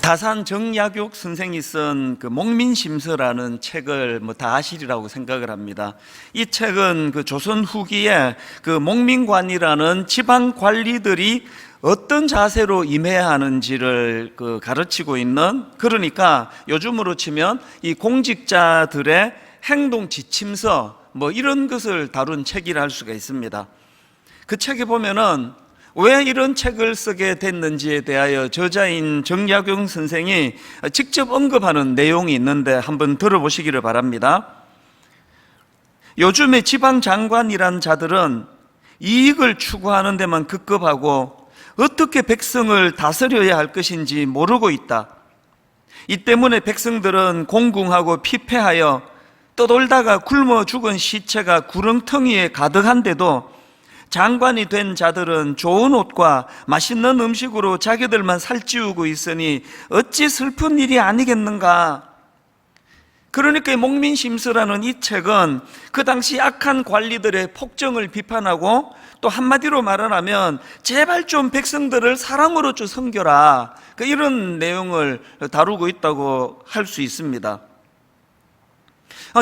다산 정약육 선생이 쓴 그 목민심서라는 책을 다 아시리라고 생각을 합니다. 이 책은 그 조선 후기에 그 목민관이라는 지방 관리들이 어떤 자세로 임해야 하는지를 가르치고 있는, 그러니까 요즘으로 치면 이 공직자들의 행동 지침서 이런 것을 다룬 책이라 할 수가 있습니다. 그 책에 보면은 왜 이런 책을 쓰게 됐는지에 대하여 저자인 정약용 선생이 직접 언급하는 내용이 있는데 한번 들어보시기를 바랍니다. 요즘에 지방장관이란 자들은 이익을 추구하는 데만 급급하고 어떻게 백성을 다스려야 할 것인지 모르고 있다. 이 때문에 백성들은 공궁하고 피폐하여 떠돌다가 굶어 죽은 시체가 구렁텅이에 가득한데도 장관이 된 자들은 좋은 옷과 맛있는 음식으로 자기들만 살찌우고 있으니 어찌 슬픈 일이 아니겠는가. 그러니까 이 목민심서라는 이 책은 그 당시 악한 관리들의 폭정을 비판하고, 또 한마디로 말하면 제발 좀 백성들을 사랑으로 좀 섬겨라, 이런 내용을 다루고 있다고 할 수 있습니다.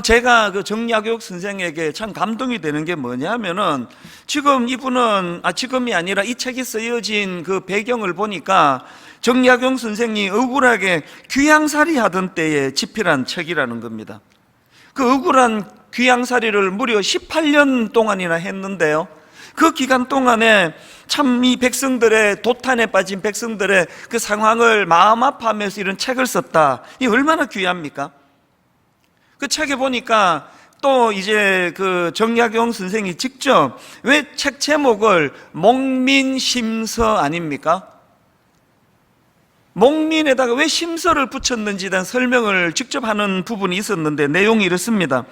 제가 그 정약용 선생에게 참 감동이 되는 게 뭐냐면은, 지금 이분은, 지금이 아니라 이 책이 쓰여진 그 배경을 보니까 정약용 선생이 억울하게 귀양살이 하던 때에 집필한 책이라는 겁니다. 그 억울한 귀양살이를 무려 18년 동안이나 했는데요, 그 기간 동안에 참 이 백성들의, 도탄에 빠진 백성들의 그 상황을 마음 아파하면서 이런 책을 썼다. 이 얼마나 귀합니까? 그 책에 보니까 또 이제 그 정약용 선생이 직접 왜 책 제목을 목민심서 아닙니까? 목민에다가 왜 심서를 붙였는지에 대한 설명을 직접 하는 부분이 있었는데, 내용이 이렇습니다.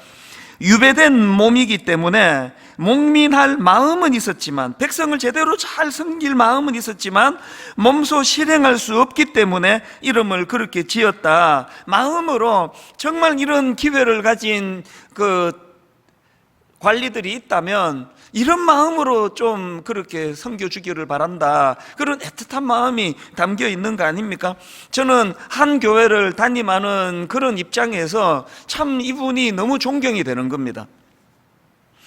유배된 몸이기 때문에 목민할 마음은 있었지만, 백성을 제대로 잘 섬길 마음은 있었지만 몸소 실행할 수 없기 때문에 이름을 그렇게 지었다. 마음으로 정말 이런 기회를 가진 그 관리들이 있다면 이런 마음으로 좀 그렇게 섬겨주기를 바란다, 그런 애틋한 마음이 담겨 있는 거 아닙니까? 저는 한 교회를 담임하는 그런 입장에서 참 이분이 너무 존경이 되는 겁니다.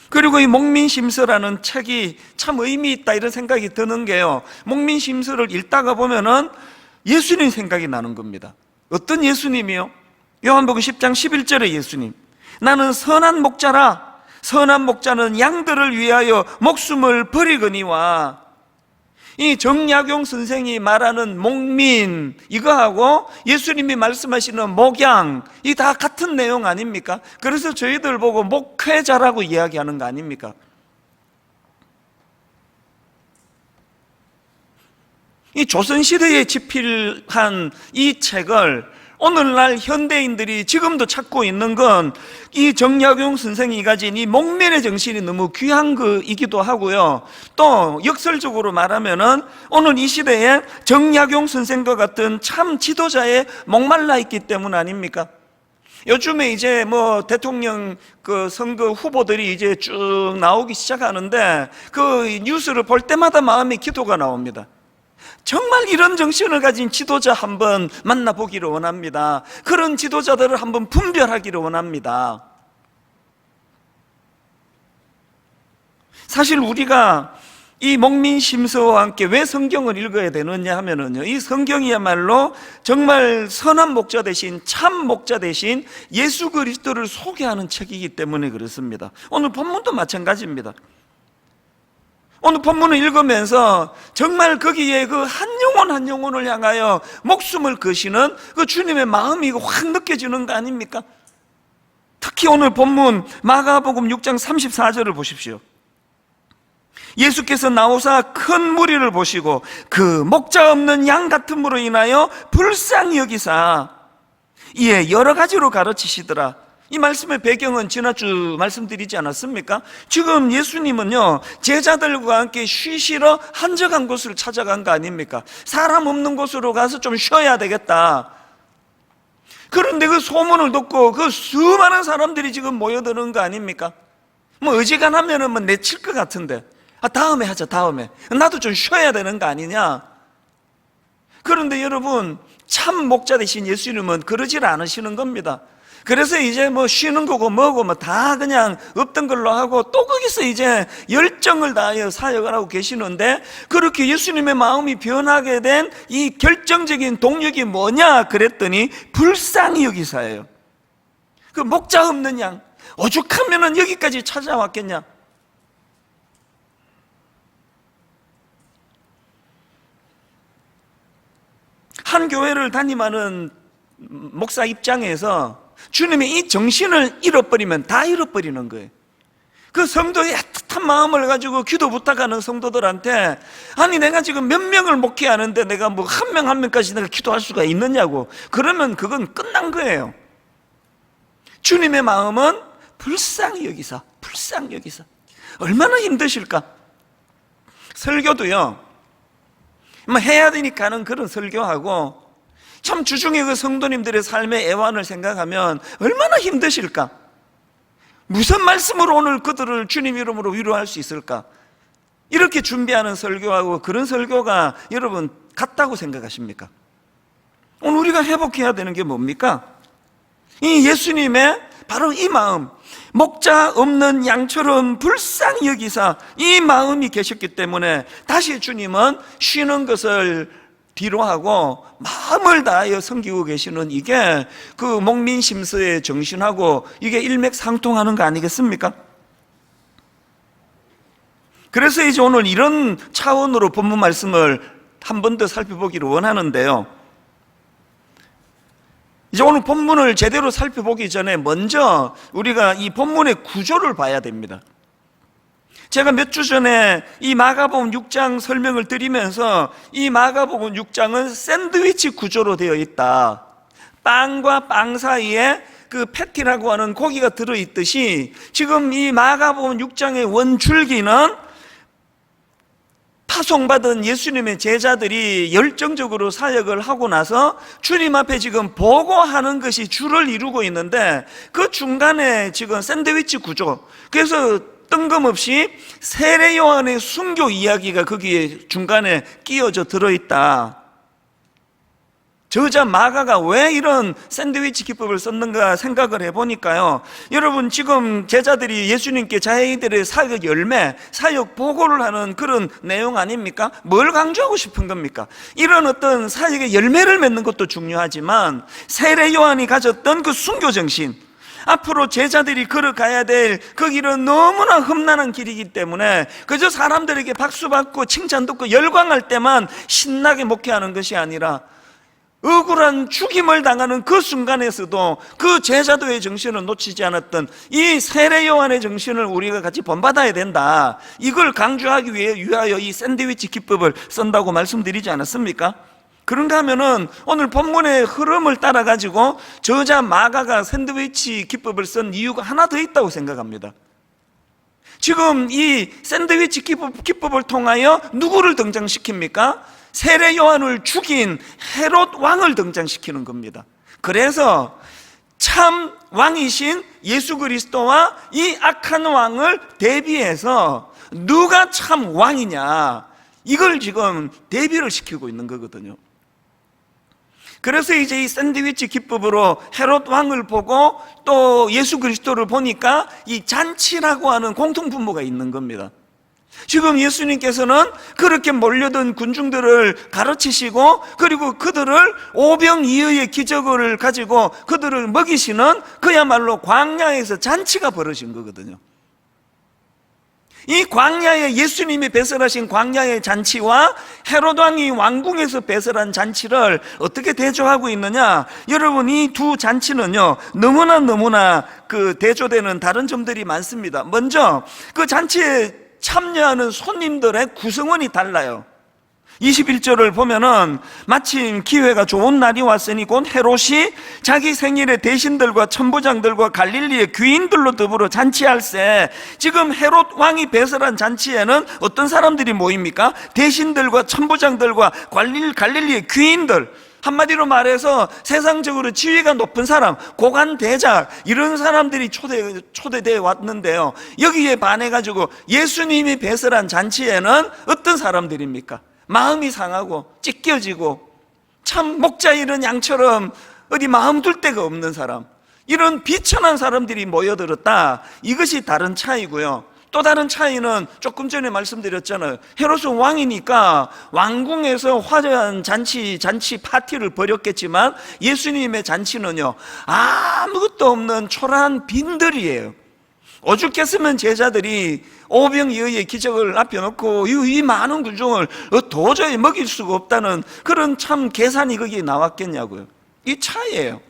그리고 이 목민심서라는 책이 참 의미 있다, 이런 생각이 드는 게요, 목민심서를 읽다가 보면은 예수님 생각이 나는 겁니다. 어떤 예수님이요? 요한복음 10장 11절에 예수님, 나는 선한 목자라. 선한 목자는 양들을 위하여 목숨을 버리거니와. 이 정약용 선생이 말하는 목민, 이거하고 예수님이 말씀하시는 목양, 이 다 같은 내용 아닙니까? 그래서 저희들 보고 목회자라고 이야기하는 거 아닙니까? 이 조선시대에 집필한 이 책을 오늘날 현대인들이 지금도 찾고 있는 건 이 정약용 선생이 가진 이 목민의 정신이 너무 귀한 거이기도 하고요, 또 역설적으로 말하면은 오늘 이 시대에 정약용 선생과 같은 참 지도자의 목말라 있기 때문 아닙니까? 요즘에 이제 대통령 그 선거 후보들이 이제 쭉 나오기 시작하는데, 그 뉴스를 볼 때마다 마음에 기도가 나옵니다. 정말 이런 정신을 가진 지도자 한번 만나보기를 원합니다. 그런 지도자들을 한번 분별하기를 원합니다. 사실 우리가 이 목민심서와 함께 왜 성경을 읽어야 되느냐 하면은요, 이 성경이야말로 정말 선한 목자 대신, 참 목자 대신 예수 그리스도를 소개하는 책이기 때문에 그렇습니다. 오늘 본문도 마찬가지입니다. 오늘 본문을 읽으면서 정말 거기에 그 한 영혼 한 영혼을 향하여 목숨을 거시는 그 주님의 마음이 확 느껴지는 거 아닙니까? 특히 오늘 본문 마가복음 6장 34절을 보십시오. 예수께서 나오사 큰 무리를 보시고 그 목자 없는 양 같음으로 인하여 불쌍히 여기사 이에 여러 가지로 가르치시더라. 이 말씀의 배경은 지난주 말씀드리지 않았습니까? 지금 예수님은요, 제자들과 함께 쉬시러 한적한 곳을 찾아간 거 아닙니까? 사람 없는 곳으로 가서 좀 쉬어야 되겠다. 그런데 그 소문을 듣고 그 수많은 사람들이 지금 모여드는 거 아닙니까? 어지간하면은 내칠 것 같은데, 다음에 하자, 다음에. 나도 좀 쉬어야 되는 거 아니냐? 그런데 여러분, 참 목자 되신 예수님은 그러질 않으시는 겁니다. 그래서 이제 뭐 쉬는 거고 뭐고 뭐 다 그냥 없던 걸로 하고 또 거기서 이제 열정을 다하여 사역을 하고 계시는데, 그렇게 예수님의 마음이 변하게 된 이 결정적인 동력이 뭐냐 그랬더니 불쌍히 여기사예요. 그 목자 없는 양, 오죽하면은 여기까지 찾아왔겠냐. 한 교회를 담임하는 목사 입장에서 주님이 이 정신을 잃어버리면 다 잃어버리는 거예요. 그 성도의 애틋한 마음을 가지고 기도 부탁하는 성도들한테, 아니 내가 지금 몇 명을 목회하는데 내가 뭐 한 명 한 명까지 내가 기도할 수가 있느냐고, 그러면 그건 끝난 거예요. 주님의 마음은 불쌍히 여기사, 불쌍히 여기사. 얼마나 힘드실까. 설교도요, 뭐 해야 되니까 하는 그런 설교하고, 참 주중에 그 성도님들의 삶의 애환을 생각하면 얼마나 힘드실까. 무슨 말씀으로 오늘 그들을 주님 이름으로 위로할 수 있을까. 이렇게 준비하는 설교하고 그런 설교가 여러분 같다고 생각하십니까? 오늘 우리가 회복해야 되는 게 뭡니까? 이 예수님의 바로 이 마음, 목자 없는 양처럼 불쌍히 여기사, 이 마음이 계셨기 때문에 다시 주님은 쉬는 것을 뒤로 하고 마음을 다하여 섬기고 계시는, 이게 그 목민심서의 정신하고 이게 일맥상통하는 거 아니겠습니까? 그래서 이제 오늘 이런 차원으로 본문 말씀을 한 번 더 살펴보기를 원하는데요, 이제 오늘 본문을 제대로 살펴보기 전에 먼저 우리가 이 본문의 구조를 봐야 됩니다. 제가 몇 주 전에 이 마가복음 6장 설명을 드리면서, 이 마가복음 6장은 샌드위치 구조로 되어 있다. 빵과 빵 사이에 그 패티라고 하는 고기가 들어있듯이, 지금 이 마가복음 6장의 원줄기는 파송받은 예수님의 제자들이 열정적으로 사역을 하고 나서 주님 앞에 지금 보고하는 것이 줄을 이루고 있는데, 그 중간에 지금 샌드위치 구조, 그래서 뜬금없이 세례 요한의 순교 이야기가 거기에 중간에 끼어져 들어있다. 저자 마가가 왜 이런 샌드위치 기법을 썼는가 생각을 해보니까요, 여러분 지금 제자들이 예수님께 자기들의 사역 열매, 사역 보고를 하는 그런 내용 아닙니까? 뭘 강조하고 싶은 겁니까? 이런 어떤 사역의 열매를 맺는 것도 중요하지만 세례 요한이 가졌던 그 순교 정신, 앞으로 제자들이 걸어가야 될 그 길은 너무나 험난한 길이기 때문에 그저 사람들에게 박수받고 칭찬 듣고 열광할 때만 신나게 목회하는 것이 아니라, 억울한 죽임을 당하는 그 순간에서도 그 제자도의 정신을 놓치지 않았던 이 세례 요한의 정신을 우리가 같이 본받아야 된다. 이걸 강조하기 위하여 이 샌드위치 기법을 쓴다고 말씀드리지 않았습니까? 그런가 하면은 오늘 본문의 흐름을 따라가지고 저자 마가가 샌드위치 기법을 쓴 이유가 하나 더 있다고 생각합니다. 지금 이 샌드위치 기법을 통하여 누구를 등장시킵니까? 세례 요한을 죽인 헤롯 왕을 등장시키는 겁니다. 그래서 참 왕이신 예수 그리스도와 이 악한 왕을 대비해서 누가 참 왕이냐, 이걸 지금 대비를 시키고 있는 거거든요. 그래서 이제 이 샌드위치 기법으로 헤롯 왕을 보고 또 예수 그리스도를 보니까 이 잔치라고 하는 공통분모가 있는 겁니다. 지금 예수님께서는 그렇게 몰려든 군중들을 가르치시고, 그리고 그들을 오병이어의 기적을 가지고 그들을 먹이시는 그야말로 광야에서 잔치가 벌어진 거거든요. 이 광야에 예수님이 배설하신 광야의 잔치와 헤롯 왕이 왕궁에서 배설한 잔치를 어떻게 대조하고 있느냐? 여러분, 이 두 잔치는요 너무나 그 대조되는 다른 점들이 많습니다. 먼저 그 잔치에 참여하는 손님들의 구성원이 달라요. 21절을 보면은 마침 기회가 좋은 날이 왔으니 곧 헤롯이 자기 생일에 대신들과 천부장들과 갈릴리의 귀인들로 더불어 잔치할세. 지금 헤롯 왕이 배설한 잔치에는 어떤 사람들이 모입니까? 대신들과 천부장들과 갈릴리의 귀인들, 한마디로 말해서 세상적으로 지위가 높은 사람, 고관 대작, 이런 사람들이 초대되어 왔는데요, 여기에 반해가지고 예수님이 배설한 잔치에는 어떤 사람들입니까? 마음이 상하고 찢겨지고 참 목자 잃은 양처럼 어디 마음 둘 데가 없는 사람, 이런 비천한 사람들이 모여들었다. 이것이 다른 차이고요. 또 다른 차이는 조금 전에 말씀드렸잖아요. 헤롯은 왕이니까 왕궁에서 화려한 잔치 파티를 벌였겠지만 예수님의 잔치는요, 아무것도 없는 초라한 빈들이에요. 오죽했으면 제자들이 오병이어의 기적을 앞에 놓고 이 많은 군중을 도저히 먹일 수가 없다는 그런 참 계산이 거기에 나왔겠냐고요. 이 차이예요.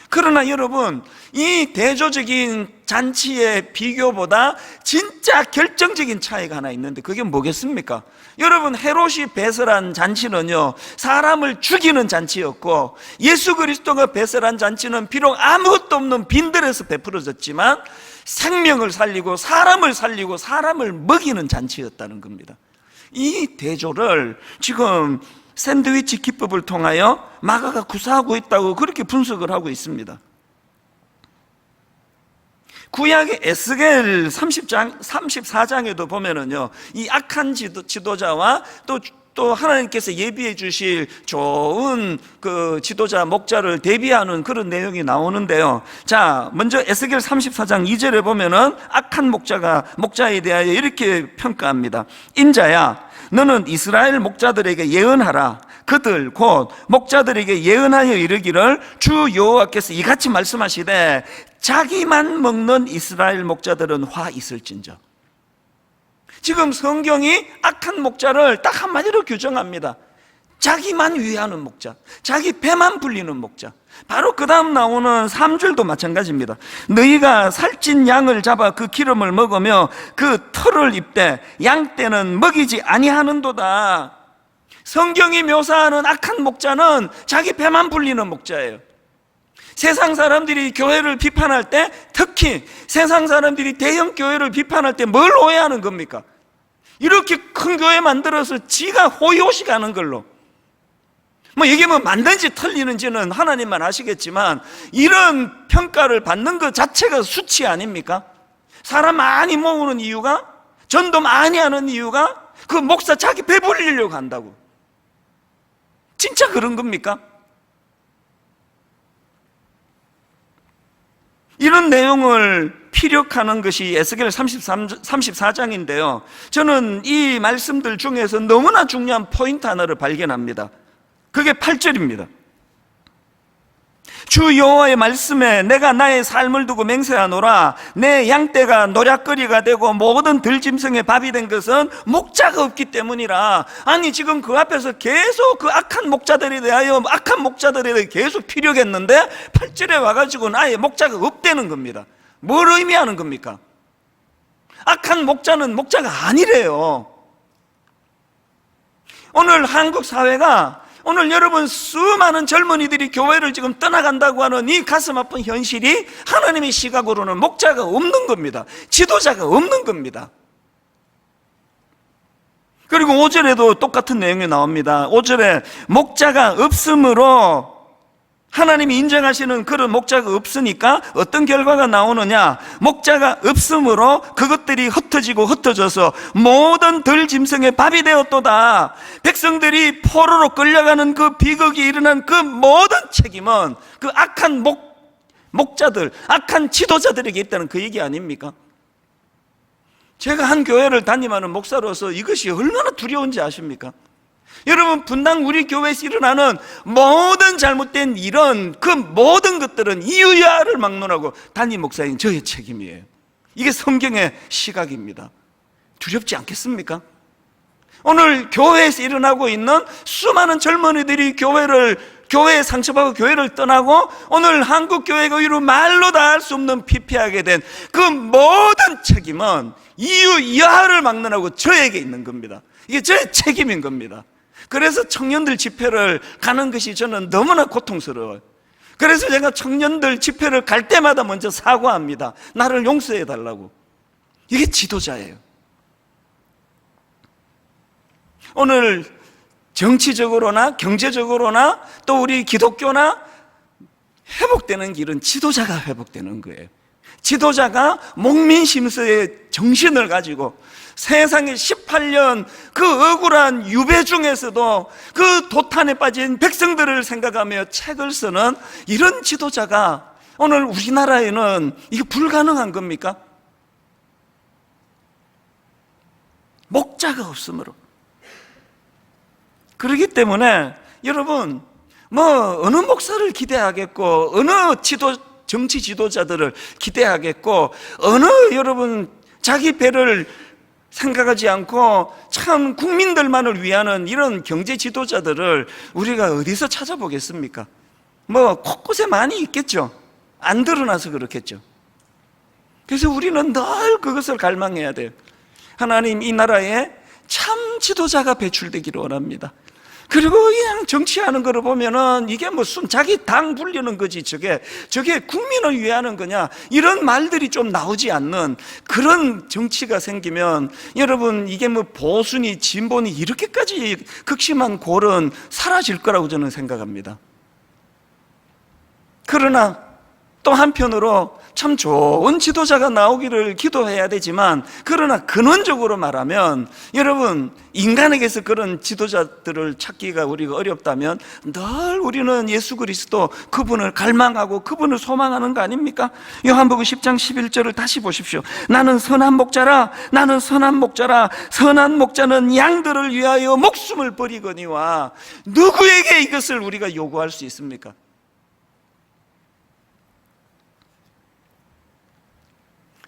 그러나 여러분, 이 대조적인 잔치의 비교보다 진짜 결정적인 차이가 하나 있는데 그게 뭐겠습니까? 여러분, 헤롯이 배설한 잔치는요, 사람을 죽이는 잔치였고, 예수 그리스도가 배설한 잔치는 비록 아무것도 없는 빈들에서 베풀어졌지만 생명을 살리고 사람을 먹이는 잔치였다는 겁니다. 이 대조를 지금 샌드위치 기법을 통하여 마가가 구사하고 있다고 그렇게 분석을 하고 있습니다. 구약의 에스겔 34장에도 보면은요, 이 악한 지도자와 또 하나님께서 예비해 주실 좋은 그 지도자, 목자를 대비하는 그런 내용이 나오는데요. 자, 먼저 에스겔 34장 2절에 보면은 악한 목자에 대하여 이렇게 평가합니다. 인자야, 너는 이스라엘 목자들에게 예언하라. 그들 곧 목자들에게 예언하여 이르기를 주 여호와께서 이같이 말씀하시되 자기만 먹는 이스라엘 목자들은 화 있을진저. 지금 성경이 악한 목자를 딱 한마디로 규정합니다. 자기만 위하는 목자, 자기 배만 불리는 목자. 바로 그 다음 나오는 3절도 마찬가지입니다. 너희가 살찐 양을 잡아 그 기름을 먹으며 그 털을 입되 양떼는 먹이지 아니하는도다. 성경이 묘사하는 악한 목자는 자기 배만 불리는 목자예요. 세상 사람들이 교회를 비판할 때, 특히 세상 사람들이 대형 교회를 비판할 때 뭘 오해하는 겁니까? 이렇게 큰 교회 만들어서 지가 호요시 가는 걸로, 이게 맞는지 틀리는지는 하나님만 아시겠지만 이런 평가를 받는 것 자체가 수치 아닙니까? 사람 많이 모으는 이유가, 전도 많이 하는 이유가 그 목사 자기 배 불리려고 한다고. 진짜 그런 겁니까? 이런 내용을 피력하는 것이 에스겔 34장인데요. 저는 이 말씀들 중에서 너무나 중요한 포인트 하나를 발견합니다. 그게 8절입니다. 주 여호와의 말씀에 내가 나의 삶을 두고 맹세하노라. 내 양떼가 노략거리가 되고 모든 들짐승의 밥이 된 것은 목자가 없기 때문이라. 아니, 지금 그 앞에서 계속 그 악한 목자들에 대하여 계속 피력했는데 8절에 와가지고는 아예 목자가 없다는 겁니다. 뭘 의미하는 겁니까? 악한 목자는 목자가 아니래요. 오늘 한국 사회가, 오늘 여러분 수많은 젊은이들이 교회를 지금 떠나간다고 하는 이 가슴 아픈 현실이 하나님의 시각으로는 목자가 없는 겁니다. 지도자가 없는 겁니다. 그리고 5절에도 똑같은 내용이 나옵니다. 5절에 목자가 없으므로, 하나님이 인정하시는 그런 목자가 없으니까 어떤 결과가 나오느냐? 목자가 없으므로 그것들이 흩어져서 모든 들짐승의 밥이 되었도다. 백성들이 포로로 끌려가는 그 비극이 일어난 그 모든 책임은 그 악한 목자들, 악한 지도자들에게 있다는 그 얘기 아닙니까? 제가 한 교회를 담임하는 목사로서 이것이 얼마나 두려운지 아십니까? 여러분, 분당 우리 교회에서 일어나는 모든 잘못된 이런 그 모든 것들은 이유야를 막론하고 담임 목사인 저의 책임이에요. 이게 성경의 시각입니다. 두렵지 않겠습니까? 오늘 교회에서 일어나고 있는 수많은 젊은이들이 교회에 상처받고 교회를 떠나고 오늘 한국 교회가 이루 말로 다 할 수 없는 피폐하게 된 그 모든 책임은 이유 이하를 막론하고 저에게 있는 겁니다. 이게 저의 책임인 겁니다. 그래서 청년들 집회를 가는 것이 저는 너무나 고통스러워요. 그래서 제가 청년들 집회를 갈 때마다 먼저 사과합니다. 나를 용서해 달라고. 이게 지도자예요. 오늘 정치적으로나 경제적으로나 또 우리 기독교나 회복되는 길은 지도자가 회복되는 거예요. 지도자가 목민 심서에 정신을 가지고 세상에 18년 그 억울한 유배 중에서도 그 도탄에 빠진 백성들을 생각하며 책을 쓰는 이런 지도자가 오늘 우리나라에는 이게 불가능한 겁니까? 목자가 없으므로. 그렇기 때문에 여러분, 어느 목사를 기대하겠고, 어느 정치 지도자들을 기대하겠고, 어느 여러분 자기 배를 생각하지 않고 참 국민들만을 위하는 이런 경제 지도자들을 우리가 어디서 찾아보겠습니까? 곳곳에 많이 있겠죠. 안 드러나서 그렇겠죠. 그래서 우리는 늘 그것을 갈망해야 돼요. 하나님, 이 나라에 참 지도자가 배출되기를 원합니다. 그리고 그냥 정치하는 거를 보면은 이게 자기 당 불리는 거지, 저게 국민을 위하는 거냐, 이런 말들이 좀 나오지 않는 그런 정치가 생기면 여러분, 이게 보수니 진보니 이렇게까지 극심한 골은 사라질 거라고 저는 생각합니다. 그러나 또 한편으로 참 좋은 지도자가 나오기를 기도해야 되지만, 그러나 근원적으로 말하면 여러분, 인간에게서 그런 지도자들을 찾기가 우리가 어렵다면 늘 우리는 예수 그리스도, 그분을 갈망하고 그분을 소망하는 거 아닙니까? 요한복음 10장 11절을 다시 보십시오. 나는 선한 목자라, 나는 선한 목자라. 선한 목자는 양들을 위하여 목숨을 버리거니와. 누구에게 이것을 우리가 요구할 수 있습니까?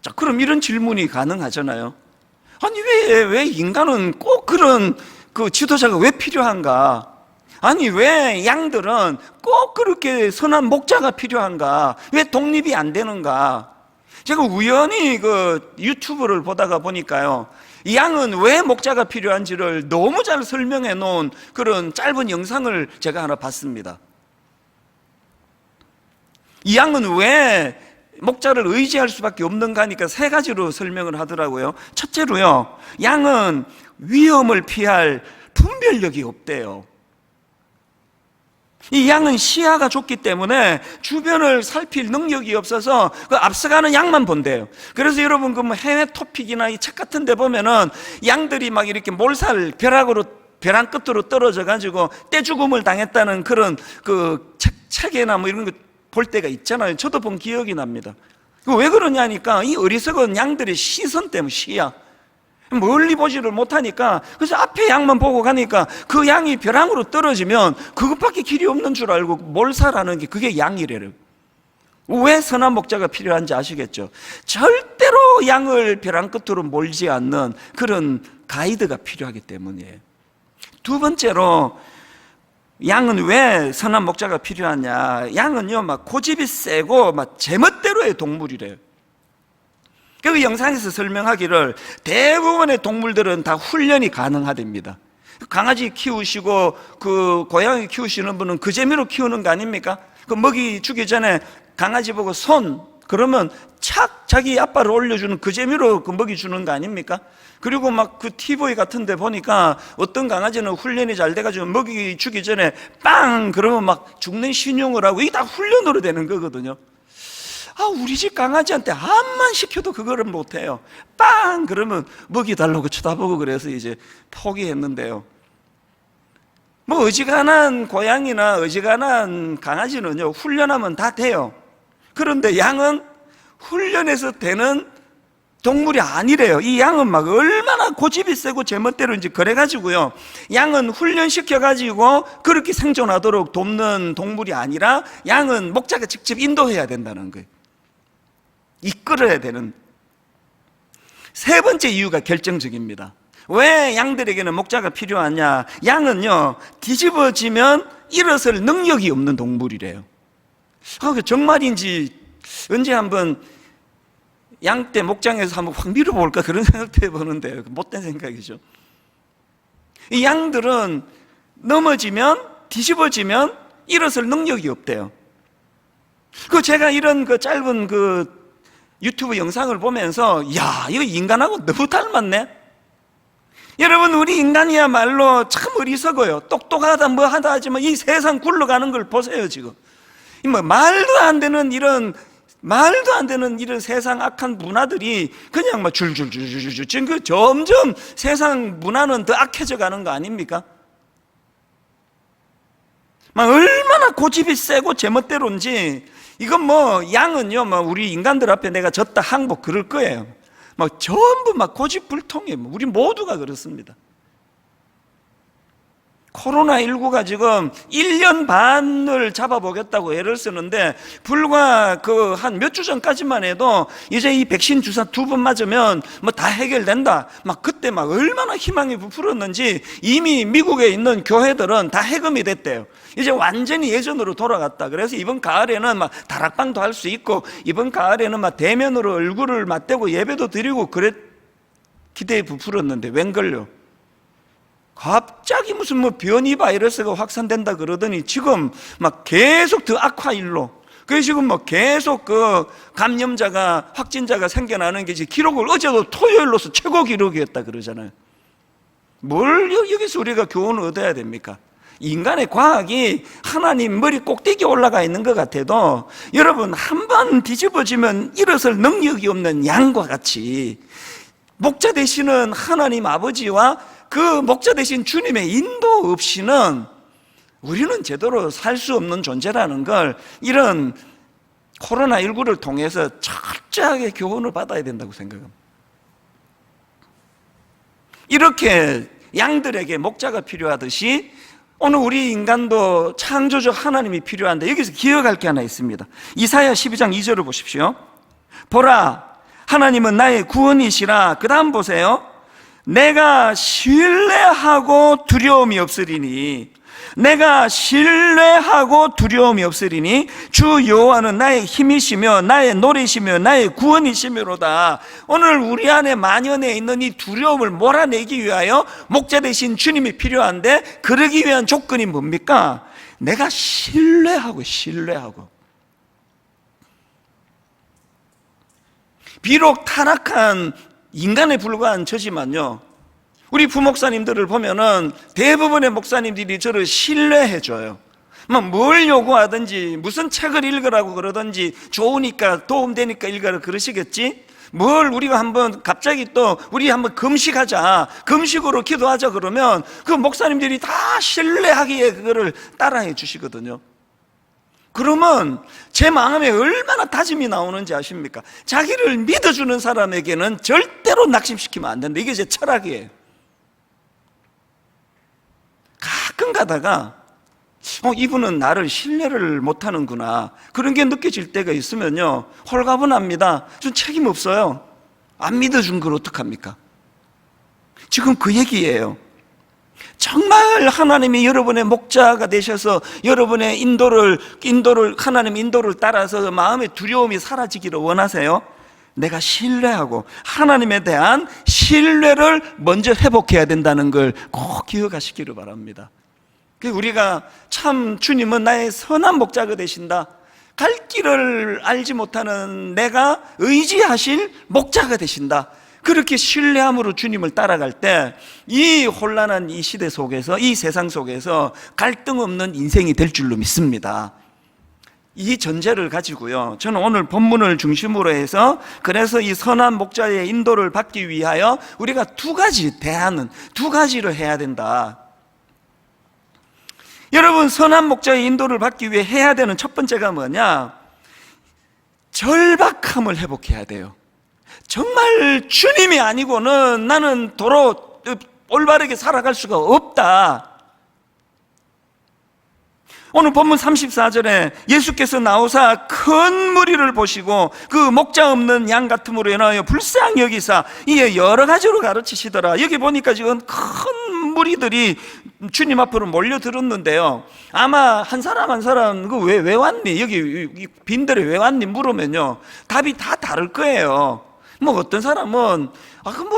자, 그럼 이런 질문이 가능하잖아요. 아니, 왜 인간은 꼭 그런 지도자가 왜 필요한가? 아니, 왜 양들은 꼭 그렇게 선한 목자가 필요한가? 왜 독립이 안 되는가? 제가 우연히 유튜브를 보다가 보니까요, 이 양은 왜 목자가 필요한지를 너무 잘 설명해 놓은 그런 짧은 영상을 제가 하나 봤습니다. 이 양은 왜 목자를 의지할 수밖에 없는가 하니까 세 가지로 설명을 하더라고요. 첫째로요, 양은 위험을 피할 분별력이 없대요. 이 양은 시야가 좁기 때문에 주변을 살필 능력이 없어서 앞서가는 양만 본대요. 그래서 여러분 해외 토픽이나 이 책 같은 데 보면은 양들이 막 이렇게 몰살 벼랑 끝으로 떨어져 가지고 떼죽음을 당했다는 그런 책이나 이런 거 볼 때가 있잖아요. 저도 본 기억이 납니다. 왜 그러냐니까 이 어리석은 양들의 시선 때문에, 시야, 멀리 보지를 못하니까, 그래서 앞에 양만 보고 가니까 그 양이 벼랑으로 떨어지면 그것밖에 길이 없는 줄 알고 몰살하는 게 그게 양이래요. 왜 선한 목자가 필요한지 아시겠죠? 절대로 양을 벼랑 끝으로 몰지 않는 그런 가이드가 필요하기 때문이에요. 두 번째로, 양은 왜 선한 목자가 필요하냐? 양은요, 고집이 세고 제멋대로의 동물이래요. 그 영상에서 설명하기를 대부분의 동물들은 다 훈련이 가능하답니다. 강아지 키우시고 고양이 키우시는 분은 그 재미로 키우는 거 아닙니까? 먹이 주기 전에 강아지 보고 그러면 착 자기 아빠를 올려주는 그 재미로 먹이 주는 거 아닙니까? 그리고 TV 같은 데 보니까 어떤 강아지는 훈련이 잘 돼가지고 먹이 주기 전에 빵! 그러면 죽는 신용을 하고, 이게 다 훈련으로 되는 거거든요. 우리 집 강아지한테 암만 시켜도 그거를 못해요. 빵! 그러면 먹이 달라고 쳐다보고, 그래서 이제 포기했는데요. 어지간한 고양이나 어지간한 강아지는요, 훈련하면 다 돼요. 그런데 양은 훈련해서 되는 동물이 아니래요. 이 양은 얼마나 고집이 세고 제멋대로 이제 그래가지고요, 양은 훈련시켜가지고 그렇게 생존하도록 돕는 동물이 아니라, 양은 목자가 직접 인도해야 된다는 거예요. 이끌어야 되는. 세 번째 이유가 결정적입니다. 왜 양들에게는 목자가 필요하냐? 양은요, 뒤집어지면 일어설 능력이 없는 동물이래요. 정말인지 언제 한번 양떼 목장에서 한번 확 밀어볼까, 그런 생각도 해보는데 못된 생각이죠. 이 양들은 넘어지면, 뒤집어지면 일어설 능력이 없대요. 제가 이런 짧은 유튜브 영상을 보면서, 이거 인간하고 너무 닮았네. 여러분, 우리 인간이야말로 참 어리석어요. 똑똑하다 하다 하지만 이 세상 굴러가는 걸 보세요. 지금 말도 안 되는 이런 말도 안 되는 이런 세상 악한 문화들이 그냥 막 줄줄줄줄줄 지금 그 점점 세상 문화는 더 악해져 가는 거 아닙니까? 막 얼마나 고집이 세고 제멋대로인지. 이건 뭐 양은요 뭐 우리 인간들 앞에 내가 졌다 항복 그럴 거예요. 막 전부 막 고집불통이에요. 우리 모두가 그렇습니다. 코로나19가 지금 1년 반을 잡아보겠다고 애를 쓰는데, 불과 그 한 몇 주 전까지만 해도 이제 이 백신 주사 2번 맞으면 뭐 다 해결된다, 막 그때 막 얼마나 희망이 부풀었는지 이미 미국에 있는 교회들은 다 해금이 됐대요. 이제 완전히 예전으로 돌아갔다. 그래서 이번 가을에는 막 다락방도 할 수 있고, 이번 가을에는 막 대면으로 얼굴을 맞대고 예배도 드리고 그랬, 기대에 부풀었는데 웬걸요? 갑자기 무슨 뭐 변이 바이러스가 확산된다 그러더니 지금 막 계속 더 악화일로, 그래서 지금 뭐 계속 그 감염자가, 확진자가 생겨나는 게 지금 기록을 어제도 토요일로서 최고 기록이었다 그러잖아요. 뭘 여기서 우리가 교훈을 얻어야 됩니까? 인간의 과학이 하나님 머리 꼭대기에 올라가 있는 것 같아도 여러분 한 번 뒤집어지면 일어설 능력이 없는 양과 같이 목자 되시는 하나님 아버지와 그 목자 되신 주님의 인도 없이는 우리는 제대로 살 수 없는 존재라는 걸 이런 코로나19를 통해서 철저하게 교훈을 받아야 된다고 생각합니다. 이렇게 양들에게 목자가 필요하듯이 오늘 우리 인간도 창조주 하나님이 필요한데, 여기서 기억할 게 하나 있습니다. 이사야 12장 2절을 보십시오. 보라, 하나님은 나의 구원이시라. 그 다음 보세요. 내가 신뢰하고 두려움이 없으리니, 내가 신뢰하고 두려움이 없으리니 주 여호와는 나의 힘이시며 나의 노래시며 나의 구원이시며로다. 오늘 우리 안에 만연해 있는 이 두려움을 몰아내기 위하여 목자 되신 주님이 필요한데, 그러기 위한 조건이 뭡니까? 내가 신뢰하고. 비록 타락한 인간에 불과한 저지만요, 우리 부목사님들을 보면은 대부분의 목사님들이 저를 신뢰해줘요. 뭘 요구하든지, 무슨 책을 읽으라고 그러든지, 좋으니까 도움되니까 읽으라 그러시겠지? 뭘 우리가 한번 갑자기 또 우리 한번 금식하자, 금식으로 기도하자 그러면 그 목사님들이 다 신뢰하기에 그거를 따라해 주시거든요. 그러면 제 마음에 얼마나 다짐이 나오는지 아십니까? 자기를 믿어주는 사람에게는 절대로 낙심시키면 안 된다. 이게 제 철학이에요. 가끔 가다가 이분은 나를 신뢰를 못하는구나, 그런 게 느껴질 때가 있으면요, 홀가분합니다. 좀 책임 없어요. 안 믿어준 걸 어떡합니까? 지금 그 얘기예요. 정말 하나님이 여러분의 목자가 되셔서 여러분의 하나님 인도를 따라서 마음의 두려움이 사라지기를 원하세요? 내가 신뢰하고 하나님에 대한 신뢰를 먼저 회복해야 된다는 걸 꼭 기억하시기를 바랍니다. 우리가 참 주님은 나의 선한 목자가 되신다, 갈 길을 알지 못하는 내가 의지하실 목자가 되신다, 그렇게 신뢰함으로 주님을 따라갈 때 이 혼란한 이 시대 속에서, 이 세상 속에서 갈등 없는 인생이 될 줄로 믿습니다. 이 전제를 가지고요, 저는 오늘 본문을 중심으로 해서, 그래서 이 선한 목자의 인도를 받기 위하여 우리가 두 가지를 해야 된다. 여러분, 선한 목자의 인도를 받기 위해 해야 되는 첫 번째가 뭐냐? 절박함을 회복해야 돼요. 정말 주님이 아니고는 나는 도로 올바르게 살아갈 수가 없다. 오늘 본문 34절에 예수께서 나오사 큰 무리를 보시고 그 목자 없는 양 같음으로 인하여 불쌍히 여기사 이에 여러 가지로 가르치시더라. 여기 보니까 지금 큰 무리들이 주님 앞으로 몰려들었는데요, 아마 한 사람 왜 왔니? 여기 빈들에 왜 왔니? 물으면요, 답이 다 다를 거예요. 어떤 사람은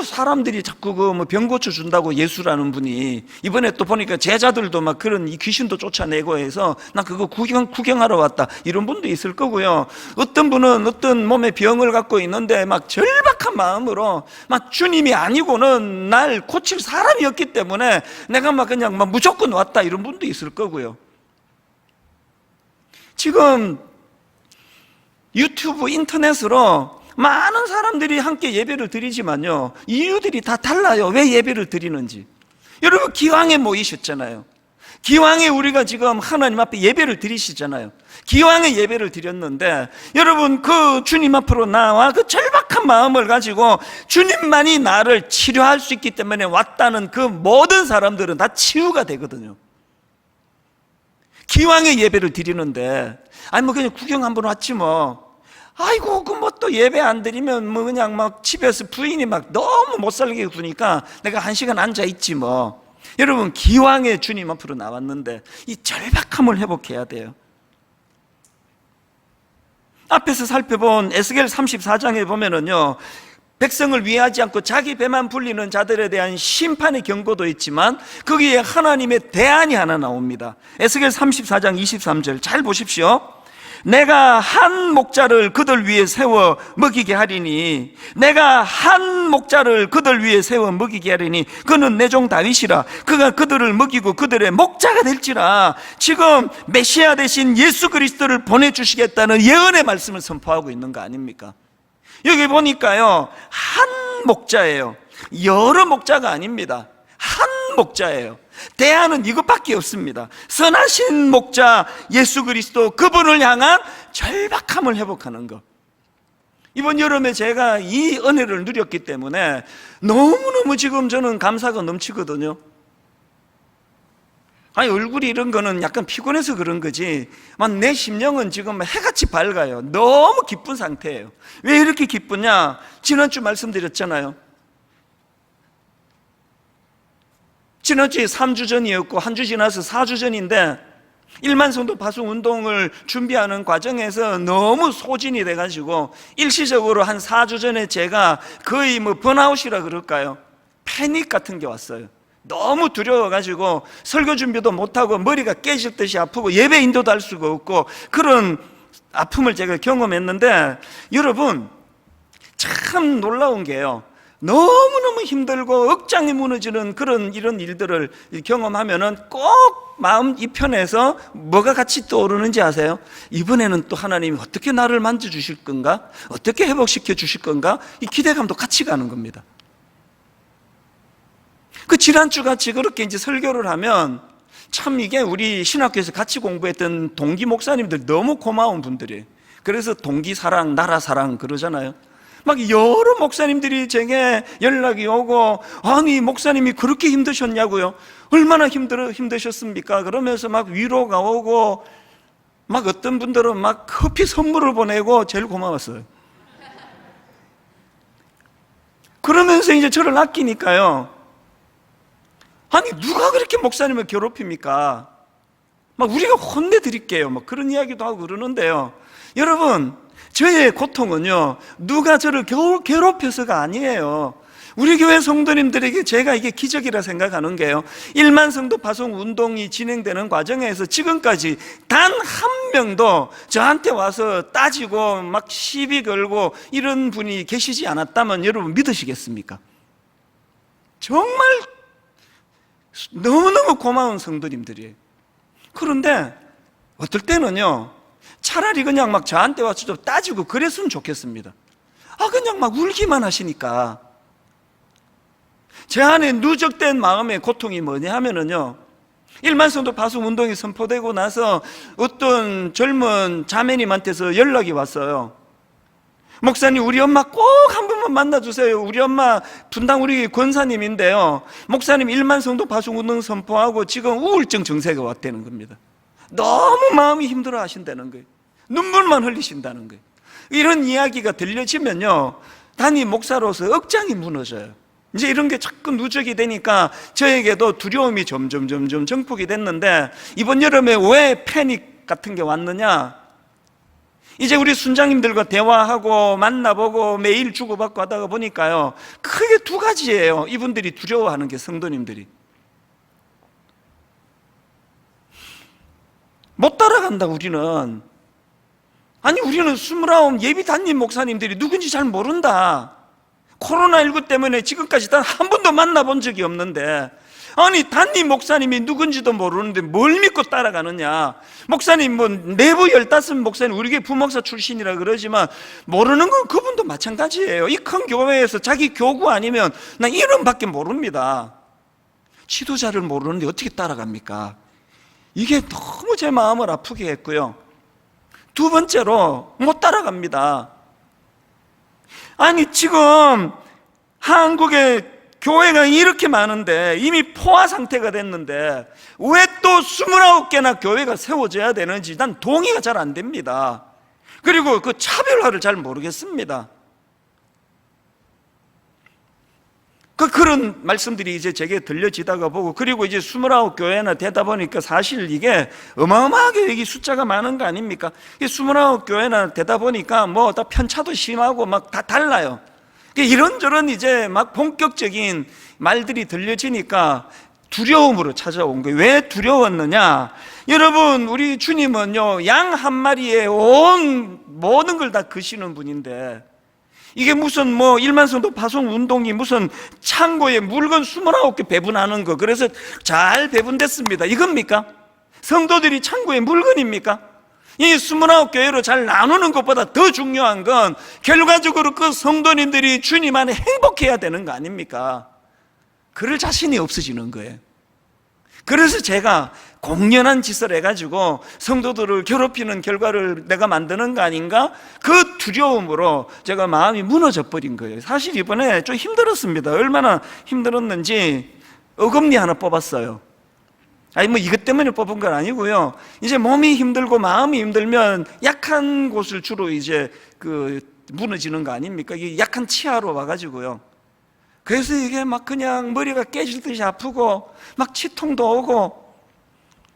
사람들이 자꾸 병 고쳐준다고 예수라는 분이, 이번에 또 보니까 제자들도 막 그런 이 귀신도 쫓아내고 해서 나 그거 구경하러 왔다, 이런 분도 있을 거고요. 어떤 분은 어떤 몸에 병을 갖고 있는데 막 절박한 마음으로 주님이 아니고는 날 고칠 사람이 없기 때문에 내가 그냥 무조건 왔다, 이런 분도 있을 거고요. 지금 유튜브, 인터넷으로 많은 사람들이 함께 예배를 드리지만요, 이유들이 다 달라요. 왜 예배를 드리는지. 여러분, 기왕에 모이셨잖아요. 기왕에 우리가 지금 하나님 앞에 예배를 드리시잖아요. 기왕에 예배를 드렸는데, 여러분, 그 주님 앞으로 나와 그 절박한 마음을 가지고 주님만이 나를 치료할 수 있기 때문에 왔다는 그 모든 사람들은 다 치유가 되거든요. 기왕에 예배를 드리는데, 아니 뭐 그냥 구경 한번 왔지 뭐, 아이고 그 뭐 또 예배 안 드리면 뭐 그냥 막 집에서 부인이 막 너무 못 살게 구니까 내가 1시간 앉아 있지 뭐. 여러분, 기왕에 주님 앞으로 나왔는데 이 절박함을 회복해야 돼요. 앞에서 살펴본 에스겔 34장에 보면은요, 백성을 위하지 않고 자기 배만 불리는 자들에 대한 심판의 경고도 있지만 거기에 하나님의 대안이 하나 나옵니다. 에스겔 34장 23절 잘 보십시오. 내가 한 목자를 그들 위에 세워 먹이게 하리니, 내가 한 목자를 그들 위에 세워 먹이게 하리니 그는 내 종 다윗이라. 그가 그들을 먹이고 그들의 목자가 될지라. 지금 메시아 대신 예수 그리스도를 보내주시겠다는 예언의 말씀을 선포하고 있는 거 아닙니까? 여기 보니까요, 한 목자예요. 여러 목자가 아닙니다. 한 목자예요. 대안은 이것밖에 없습니다. 선하신 목자 예수 그리스도, 그분을 향한 절박함을 회복하는 것. 이번 여름에 제가 이 은혜를 누렸기 때문에 너무너무 지금 저는 감사가 넘치거든요. 아니, 얼굴이 이런 거는 약간 피곤해서 그런 거지, 내 심령은 지금 해같이 밝아요. 너무 기쁜 상태예요. 왜 이렇게 기쁘냐? 지난주 말씀드렸잖아요. 지난주에 3주 전이었고 한 주 지나서 4주 전인데 1만 성도 파송 운동을 준비하는 과정에서 너무 소진이 돼가지고 일시적으로 한 4주 전에 제가 거의 뭐 번아웃이라 그럴까요? 패닉 같은 게 왔어요. 너무 두려워가지고 설교 준비도 못하고 머리가 깨질 듯이 아프고 예배 인도도 할 수가 없고 그런 아픔을 제가 경험했는데, 여러분 참 놀라운 게요, 너무너무 힘들고 억장이 무너지는 이런 일들을 경험하면은 꼭 마음 이편에서 뭐가 같이 떠오르는지 아세요? 이번에는 또 하나님이 어떻게 나를 만져주실 건가? 어떻게 회복시켜 주실 건가? 이 기대감도 같이 가는 겁니다. 그 지난주 같이 그렇게 이제 설교를 하면 참 이게 우리 신학교에서 같이 공부했던 동기 목사님들 너무 고마운 분들이에요. 그래서 동기 사랑, 나라 사랑 그러잖아요. 막 여러 목사님들이 제게 연락이 오고, 아니 목사님이 그렇게 힘드셨냐고요? 얼마나 힘드셨습니까? 그러면서 막 위로가 오고, 막 어떤 분들은 막 커피 선물을 보내고 제일 고마웠어요. 그러면서 이제 저를 아끼니까요, 아니 누가 그렇게 목사님을 괴롭힙니까? 막 우리가 혼내드릴게요 막 그런 이야기도 하고 그러는데요, 여러분 저의 고통은요, 누가 저를 괴롭혀서가 아니에요. 우리 교회 성도님들에게 제가 이게 기적이라 생각하는 게요, 1만 성도 파송 운동이 진행되는 과정에서 지금까지 단 한 명도 저한테 와서 따지고 막 시비 걸고 이런 분이 계시지 않았다면 여러분 믿으시겠습니까? 정말 너무너무 고마운 성도님들이에요. 그런데 어떨 때는요, 차라리 그냥 막 저한테 와서 좀 따지고 그랬으면 좋겠습니다. 그냥 막 울기만 하시니까. 제 안에 누적된 마음의 고통이 뭐냐 하면은요, 1만 성도 파송 운동이 선포되고 나서 어떤 젊은 자매님한테서 연락이 왔어요. 목사님, 우리 엄마 꼭 한 번만 만나주세요. 우리 엄마 분당 우리 권사님인데요, 목사님 1만 성도 파송 운동 선포하고 지금 우울증 증세가 왔다는 겁니다. 너무 마음이 힘들어 하신다는 거예요. 눈물만 흘리신다는 거예요. 이런 이야기가 들려지면요, 단임 목사로서 억장이 무너져요. 이제 이런 게 자꾸 누적이 되니까 저에게도 두려움이 점점 증폭이 됐는데, 이번 여름에 왜 패닉 같은 게 왔느냐, 이제 우리 순장님들과 대화하고 만나보고 메일 주고받고 하다가 보니까요, 크게 두 가지예요. 이분들이 두려워하는 게, 성도님들이 못 따라간다. 우리는 29 예비 단임 목사님들이 누군지 잘 모른다. 코로나19 때문에 지금까지 단 한 번도 만나본 적이 없는데 아니 담임 목사님이 누군지도 모르는데 뭘 믿고 따라가느냐. 목사님 뭐 내부 15 목사님 우리 교회 부목사 출신이라 그러지만 모르는 건 그분도 마찬가지예요. 이 큰 교회에서 자기 교구 아니면 나 이름밖에 모릅니다. 지도자를 모르는데 어떻게 따라갑니까? 이게 너무 제 마음을 아프게 했고요. 두 번째로 못 따라갑니다. 아니 지금 한국에 교회가 이렇게 많은데 이미 포화 상태가 됐는데 왜 또 29개나 교회가 세워져야 되는지 난 동의가 잘 안 됩니다. 그리고 그 차별화를 잘 모르겠습니다. 그런 말씀들이 이제 제게 들려지다가 보고, 그리고 이제 29교회나 되다 보니까 사실 이게 어마어마하게 여기 숫자가 많은 거 아닙니까? 29교회나 되다 보니까 뭐 다 편차도 심하고 막 다 달라요. 이런저런 이제 막 본격적인 말들이 들려지니까 두려움으로 찾아온 거예요. 왜 두려웠느냐? 여러분, 우리 주님은요, 양 한 마리에 온 모든 걸 다 그시는 분인데, 이게 무슨 뭐 1만 성도 파송 운동이 무슨 창고에 물건 29개 배분하는 거, 그래서 잘 배분됐습니다, 이겁니까? 성도들이 창고에 물건입니까? 이 29교회로 잘 나누는 것보다 더 중요한 건 결과적으로 그 성도님들이 주님 안에 행복해야 되는 거 아닙니까? 그럴 자신이 없어지는 거예요. 그래서 제가 공연한 짓을 해가지고 성도들을 괴롭히는 결과를 내가 만드는 거 아닌가? 그 두려움으로 제가 마음이 무너져 버린 거예요. 사실 이번에 좀 힘들었습니다. 얼마나 힘들었는지 어금니 하나 뽑았어요. 아니 뭐 이것 때문에 뽑은 건 아니고요. 이제 몸이 힘들고 마음이 힘들면 약한 곳을 주로 이제 무너지는 거 아닙니까? 이게 약한 치아로 와가지고요. 그래서 이게 막 그냥 머리가 깨질 듯이 아프고 막 치통도 오고,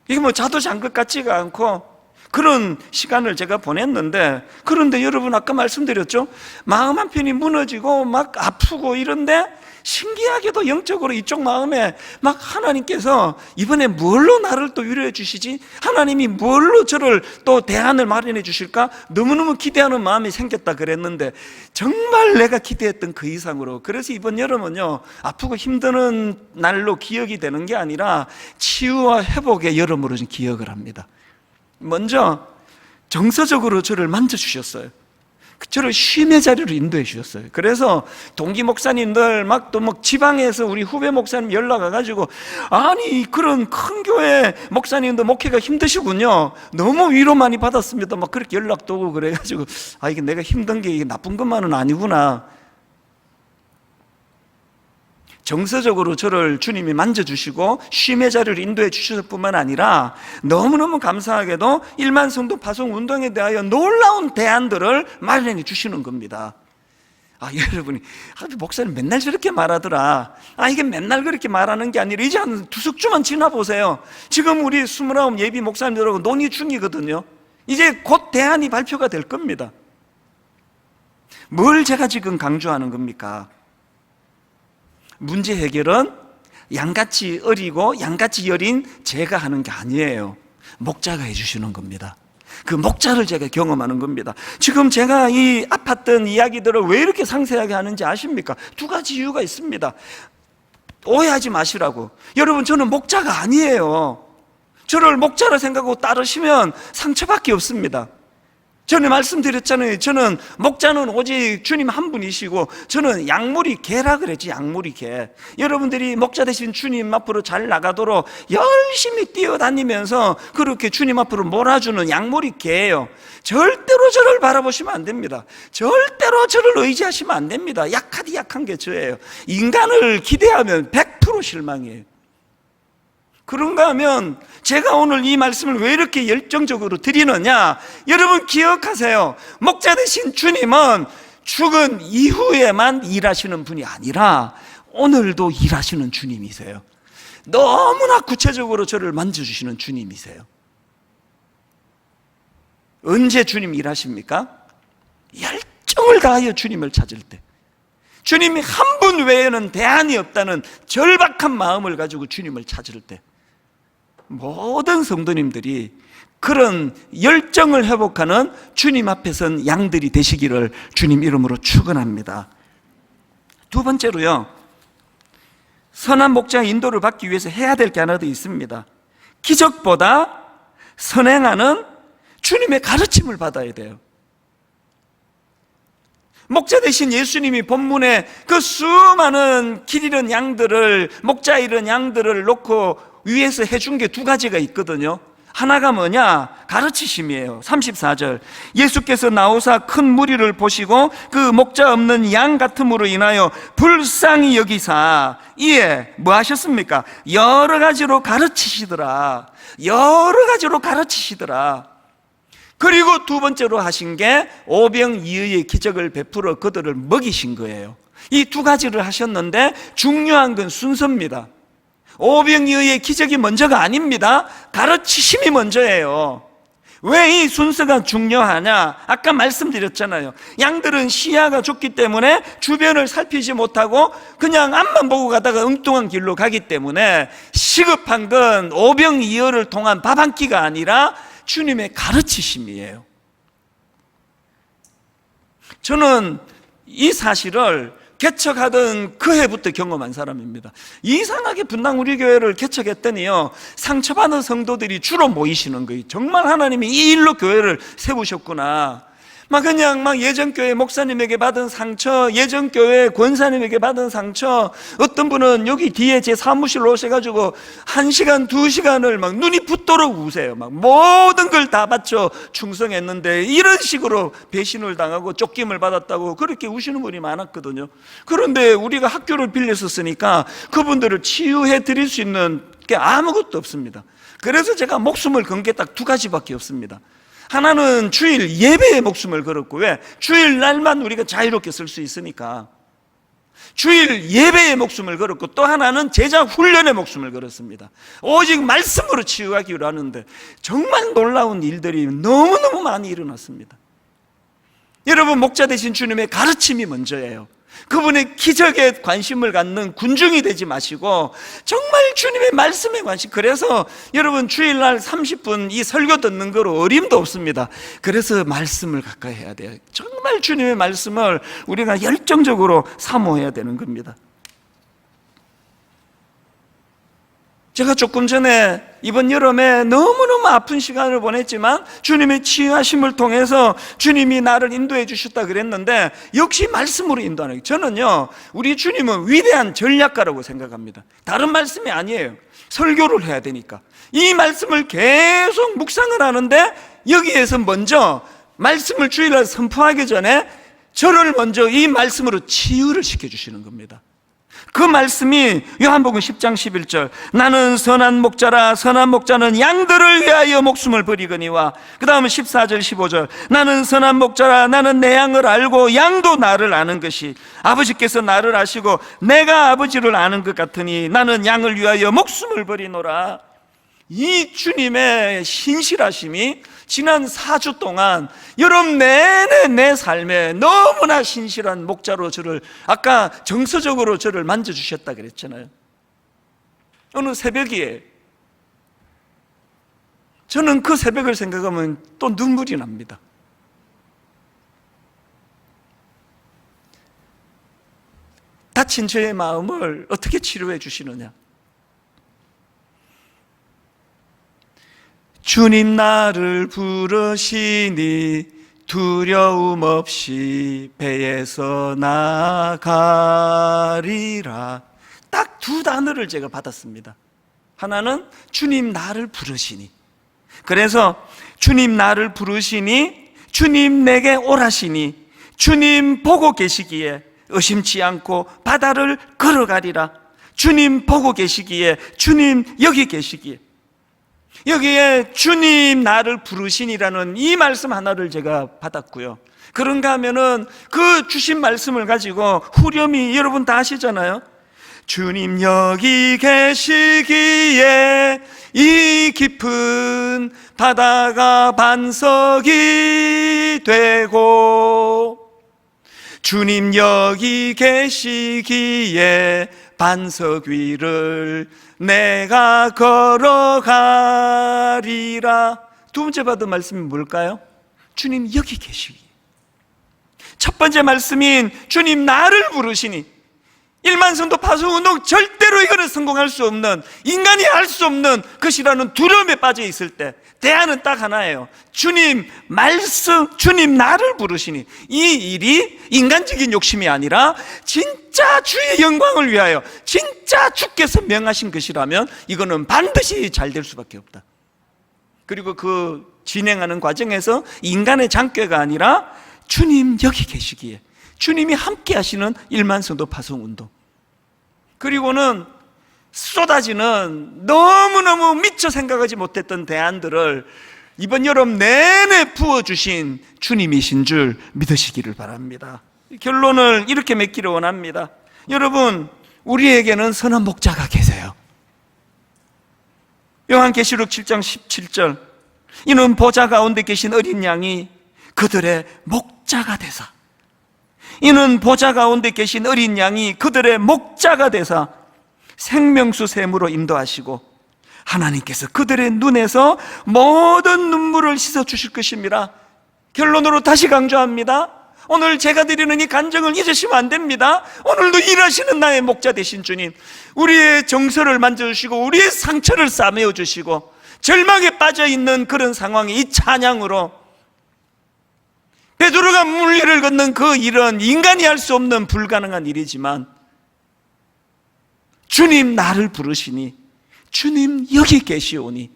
이게 뭐 자도 잔 것 같지가 않고 그런 시간을 제가 보냈는데, 그런데 여러분 아까 말씀드렸죠? 마음 한편이 무너지고 막 아프고 이런데 신기하게도 영적으로 이쪽 마음에 막 하나님께서 이번에 뭘로 나를 또 위로해 주시지? 하나님이 뭘로 저를 또 대안을 마련해 주실까? 너무너무 기대하는 마음이 생겼다 그랬는데 정말 내가 기대했던 그 이상으로. 그래서 이번 여름은요, 아프고 힘드는 날로 기억이 되는 게 아니라 치유와 회복의 여름으로 좀 기억을 합니다. 먼저 정서적으로 저를 만져주셨어요. 저를 쉼의 자리로 인도해 주셨어요. 그래서 동기 목사님들 막 또 막 지방에서 우리 후배 목사님 연락 와가지고, 아니 그런 큰 교회 목사님도 목회가 힘드시군요, 너무 위로 많이 받았습니다, 막 그렇게 연락도 오고 그래가지고, 아 이게 내가 힘든 게 이게 나쁜 것만은 아니구나. 정서적으로 저를 주님이 만져주시고 쉼의 자리를 인도해 주셨을 뿐만 아니라 너무너무 감사하게도 1만 성도 파송 운동에 대하여 놀라운 대안들을 마련해 주시는 겁니다. 아 여러분이, 목사님 맨날 저렇게 말하더라. 이게 맨날 그렇게 말하는 게 아니라 이제 한 2석주만 지나보세요. 지금 우리 29 예비 목사님들하고 논의 중이거든요. 이제 곧 대안이 발표가 될 겁니다. 뭘 제가 지금 강조하는 겁니까? 문제 해결은 양같이 어리고 양같이 여린 제가 하는 게 아니에요. 목자가 해주시는 겁니다. 그 목자를 제가 경험하는 겁니다. 지금 제가 이 아팠던 이야기들을 왜 이렇게 상세하게 하는지 아십니까? 2가지 이유가 있습니다. 오해하지 마시라고. 여러분, 저는 목자가 아니에요. 저를 목자라 생각하고 따르시면 상처밖에 없습니다. 전에 말씀드렸잖아요. 저는 목자는 오직 주님 한 분이시고, 저는 양무리 개라 그랬지, 양무리 개. 여러분들이 목자 되신 주님 앞으로 잘 나가도록 열심히 뛰어다니면서 그렇게 주님 앞으로 몰아주는 양무리 개예요. 절대로 저를 바라보시면 안 됩니다. 절대로 저를 의지하시면 안 됩니다. 약하디 약한 게 저예요. 인간을 기대하면 100% 실망이에요. 그런가 하면 제가 오늘 이 말씀을 왜 이렇게 열정적으로 드리느냐, 여러분 기억하세요. 목자 되신 주님은 죽은 이후에만 일하시는 분이 아니라 오늘도 일하시는 주님이세요. 너무나 구체적으로 저를 만져주시는 주님이세요. 언제 주님 일하십니까? 열정을 다하여 주님을 찾을 때, 주님이 한 분 외에는 대안이 없다는 절박한 마음을 가지고 주님을 찾을 때, 모든 성도님들이 그런 열정을 회복하는 주님 앞에 선 양들이 되시기를 주님 이름으로 축원합니다. 두 번째로요, 선한 목자 인도를 받기 위해서 해야 될 게 하나 더 있습니다. 기적보다 선행하는 주님의 가르침을 받아야 돼요. 목자 대신 예수님이 본문에 그 수많은 길 잃은 양들을, 목자 잃은 양들을 놓고 위에서 해준 게 두 가지가 있거든요. 하나가 뭐냐? 가르치심이에요. 34절, 예수께서 나오사 큰 무리를 보시고 그 목자 없는 양 같음으로 인하여 불쌍히 여기사 이에 뭐 하셨습니까? 여러 가지로 가르치시더라. 여러 가지로 가르치시더라. 그리고 두 번째로 하신 게 오병이어의 기적을 베풀어 그들을 먹이신 거예요. 이 두 가지를 하셨는데 중요한 건 순서입니다. 오병이어의 기적이 먼저가 아닙니다. 가르치심이 먼저예요. 왜 이 순서가 중요하냐? 아까 말씀드렸잖아요. 양들은 시야가 좁기 때문에 주변을 살피지 못하고 그냥 앞만 보고 가다가 엉뚱한 길로 가기 때문에 시급한 건 오병이어를 통한 밥 한 끼가 아니라 주님의 가르치심이에요. 저는 이 사실을 개척하던 그 해부터 경험한 사람입니다. 이상하게 분당 우리 교회를 개척했더니요, 상처받은 성도들이 주로 모이시는 거예요. 정말 하나님이 이 일로 교회를 세우셨구나. 그냥 예전교회 목사님에게 받은 상처, 예전교회 권사님에게 받은 상처, 어떤 분은 여기 뒤에 제 사무실로 오셔가지고 1시간, 2시간을 눈이 붓도록 우세요. 모든 걸 다 바쳐 충성했는데 이런 식으로 배신을 당하고 쫓김을 받았다고 그렇게 우시는 분이 많았거든요. 그런데 우리가 학교를 빌려서 쓰니까 그분들을 치유해 드릴 수 있는 게 아무것도 없습니다. 그래서 제가 목숨을 건 게 딱 두 가지밖에 없습니다. 하나는 주일 예배에 목숨을 걸었고, 왜? 주일 날만 우리가 자유롭게 쓸 수 있으니까 주일 예배에 목숨을 걸었고, 또 하나는 제자 훈련에 목숨을 걸었습니다. 오직 말씀으로 치유하기로 하는데 정말 놀라운 일들이 너무너무 많이 일어났습니다. 여러분, 목자 되신 주님의 가르침이 먼저예요. 그분의 기적에 관심을 갖는 군중이 되지 마시고 정말 주님의 말씀에 관심. 그래서 여러분, 주일날 30분 이 설교 듣는 거로 어림도 없습니다. 그래서 말씀을 가까이 해야 돼요. 정말 주님의 말씀을 우리가 열정적으로 사모해야 되는 겁니다. 제가 조금 전에 이번 여름에 너무너무 아픈 시간을 보냈지만 주님의 치유하심을 통해서 주님이 나를 인도해 주셨다 그랬는데, 역시 말씀으로 인도하는 거예요. 저는요, 우리 주님은 위대한 전략가라고 생각합니다. 다른 말씀이 아니에요. 설교를 해야 되니까 이 말씀을 계속 묵상을 하는데, 여기에서 먼저 말씀을 주일날 선포하기 전에 저를 먼저 이 말씀으로 치유를 시켜주시는 겁니다. 그 말씀이 요한복음 10장 11절, 나는 선한 목자라 선한 목자는 양들을 위하여 목숨을 버리거니와, 그 다음은 14절 15절, 나는 선한 목자라 나는 내 양을 알고 양도 나를 아는 것이, 아버지께서 나를 아시고 내가 아버지를 아는 것 같으니 나는 양을 위하여 목숨을 버리노라. 이 주님의 신실하심이 지난 4주 동안 여러분 내내 내 삶에 너무나 신실한 목자로 저를, 아까 정서적으로 저를 만져주셨다 그랬잖아요. 어느 새벽이에요. 저는 그 새벽을 생각하면 또 눈물이 납니다. 다친 저의 마음을 어떻게 치료해 주시느냐. 주님 나를 부르시니 두려움 없이 배에서 나가리라. 딱 두 단어를 제가 받았습니다. 하나는 주님 나를 부르시니, 그래서 주님 나를 부르시니, 주님 내게 오라시니, 주님 보고 계시기에 의심치 않고 바다를 걸어가리라. 주님 보고 계시기에, 주님 여기 계시기에, 여기에 주님 나를 부르시니라는 이 말씀 하나를 제가 받았고요. 그런가 하면은 그 주신 말씀을 가지고 후렴이 여러분 다 아시잖아요. 주님 여기 계시기에 이 깊은 바다가 반석이 되고, 주님 여기 계시기에 반석 위를 내가 걸어가리라. 두 번째 받은 말씀이 뭘까요? 주님 여기 계시기. 첫 번째 말씀인 주님 나를 부르시니, 일만성도 파송운동 절대로 이거는 성공할 수 없는, 인간이 할 수 없는 것이라는 두려움에 빠져 있을 때 대안은 딱 하나예요. 주님 말씀, 주님 나를 부르시니. 이 일이 인간적인 욕심이 아니라 진짜 주의 영광을 위하여 진짜 주께서 명하신 것이라면 이거는 반드시 잘 될 수밖에 없다. 그리고 그 진행하는 과정에서 인간의 장꾀가 아니라 주님 여기 계시기에, 주님이 함께 하시는 일만성도 파송운동, 그리고는 쏟아지는 너무너무 미처 생각하지 못했던 대안들을 이번 여름 내내 부어주신 주님이신 줄 믿으시기를 바랍니다. 결론을 이렇게 맺기를 원합니다. 여러분, 우리에게는 선한 목자가 계세요. 요한계시록 7장 17절, 이는 보좌 가운데 계신 어린 양이 그들의 목자가 되사, 이는 보좌 가운데 계신 어린 양이 그들의 목자가 되사 생명수 샘으로 인도하시고 하나님께서 그들의 눈에서 모든 눈물을 씻어 주실 것입니다. 결론으로 다시 강조합니다. 오늘 제가 드리는 이 간증을 잊으시면 안 됩니다. 오늘도 일하시는 나의 목자 되신 주님, 우리의 정서를 만져주시고 우리의 상처를 싸매어 주시고 절망에 빠져있는 그런 상황에 이 찬양으로 베드로가 물리를 걷는 그 일은 인간이 할 수 없는 불가능한 일이지만 주님 나를 부르시니, 주님 여기 계시오니.